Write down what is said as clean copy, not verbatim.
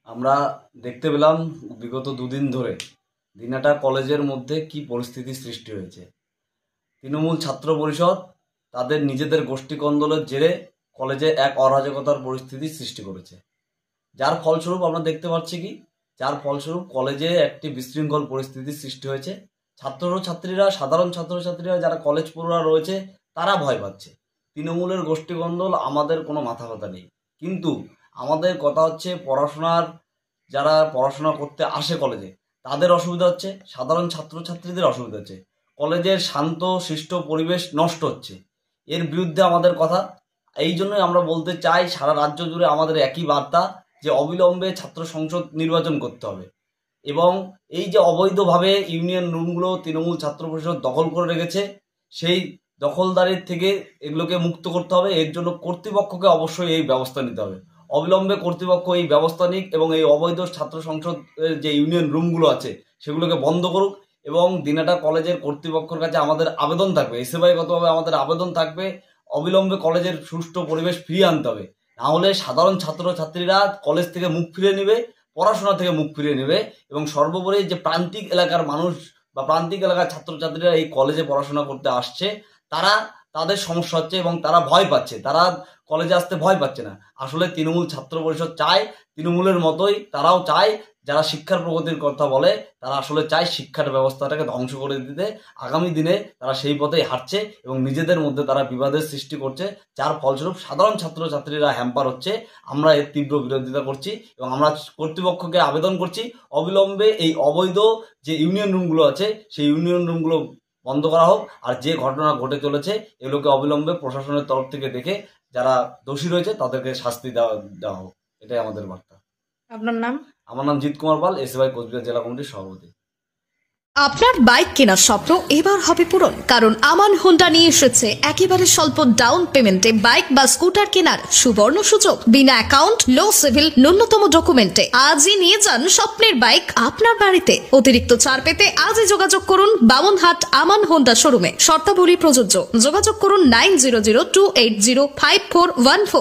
আমরা দেখতে পেলাম বিগত দুদিন ধরে দিনাটা কলেজের মধ্যে কি পরিস্থিতি সৃষ্টি হয়েছে। তৃণমূল ছাত্র পরিষদ তাদের নিজেদের গোষ্ঠী কন্দলের জেরে কলেজে এক অরাজকতার পরিস্থিতি সৃষ্টি করেছে, যার ফলস্বরূপ আমরা দেখতে পাচ্ছি কলেজে একটি বিশৃঙ্খল পরিস্থিতি সৃষ্টি হয়েছে। ছাত্রছাত্রীরা, সাধারণ ছাত্রছাত্রীরা যারা কলেজ পড়ুয়া রয়েছে তারা ভয় পাচ্ছে। তৃণমূলের গোষ্ঠীকন্দল আমাদের কোনো মাথা ব্যথা নেই, কিন্তু আমাদের কথা হচ্ছে যারা পড়াশোনা করতে আসে কলেজে তাদের অসুবিধা হচ্ছে, সাধারণ ছাত্রছাত্রীদের অসুবিধা হচ্ছে, কলেজের শান্ত শিষ্ট পরিবেশ নষ্ট হচ্ছে। এর বিরুদ্ধে আমাদের কথা। এই জন্যই আমরা বলতে চাই, সারা রাজ্য জুড়ে আমাদের একই বার্তা যে অবিলম্বে ছাত্র সংসদ নির্বাচন করতে হবে এবং এই যে অবৈধভাবে ইউনিয়ন রুমগুলো তৃণমূল ছাত্র পরিষদ দখল করে রেখেছে সেই দখলদারির থেকে এগুলোকে মুক্ত করতে হবে। এর জন্য কর্তৃপক্ষকে অবশ্যই এই ব্যবস্থা নিতে হবে। অবিলম্বে কর্তৃপক্ষ এই ব্যবস্থা নিক এবং এই অবৈধ ছাত্র সংসদ যে ইউনিয়ন রুমগুলো আছে সেগুলোকে বন্ধ করুক। এবং দিনাটা কলেজের কর্তৃপক্ষের কাছে আমাদের আবেদন থাকবে, এসএফআইগতভাবে আমাদের আবেদন থাকবে, অবিলম্বে কলেজের সুষ্ঠু পরিবেশ ফিরিয়ে আনতে হবে। না হলে সাধারণ ছাত্রছাত্রীরা কলেজ থেকে মুখ ফিরিয়ে নেবে, পড়াশোনা থেকে মুখ ফিরিয়ে নেবে এবং সর্বোপরি যে প্রান্তিক এলাকার মানুষ বা প্রান্তিক এলাকার ছাত্রছাত্রীরা এই কলেজে পড়াশোনা করতে আসছে তাদের সমস্যা হচ্ছে এবং তারা ভয় পাচ্ছে, তারা কলেজে আসতে ভয় পাচ্ছে না। আসলে তৃণমূল ছাত্র পরিষদ চায়, তৃণমূলের মতোই তারাও চায়, যারা শিক্ষার প্রগতির কথা বলে তারা আসলে চায় শিক্ষার ব্যবস্থাটাকে ধ্বংস করে দিতে। আগামী দিনে তারা সেই পথেই হাঁটছে এবং নিজেদের মধ্যে তারা বিবাদের সৃষ্টি করছে, যার ফলস্বরূপ সাধারণ ছাত্রছাত্রীরা হ্যাম্পার হচ্ছে। আমরা এর তীব্র বিরোধিতা করছি এবং আমরা কর্তৃপক্ষকে আবেদন করছি অবিলম্বে এই অবৈধ যে ইউনিয়ন রুমগুলো আছে সেই ইউনিয়ন রুমগুলো বন্ধ করা হোক। আর যে ঘটনা ঘটে চলেছে এগুলোকে অবিলম্বে প্রশাসনের তরফ থেকে দেখে যারা দোষী রয়েছে তাদেরকে শাস্তি দেওয়া হোক। এটাই আমাদের বার্তা। আপনার নাম? আমার নাম জিৎ কুমার পাল, এসএফআই কোচবিহার জেলা কমিটির সভাপতি। আপনার বাইক কেনার স্বপ্ন এবার হবে পূরণ, কারণ আমান হোন্ডা নিয়ে এসেছে একেবারে স্বল্প ডাউন পেমেন্টে বাইক বা স্কুটার কেনার সুবর্ণ সুযোগ। বিনা অ্যাকাউন্ট, লো সিভিল, ন্যূনতম ডকুমেন্টে আজই নিয়ে যান স্বপ্নের বাইক আপনার বাড়িতে। অতিরিক্ত ছাড় পেতে আজই যোগাযোগ করুন বামনহাট আমান হোন্ডা শোরুমে। শর্তাবলী প্রযোজ্য। যোগাযোগ করুন 9002805414।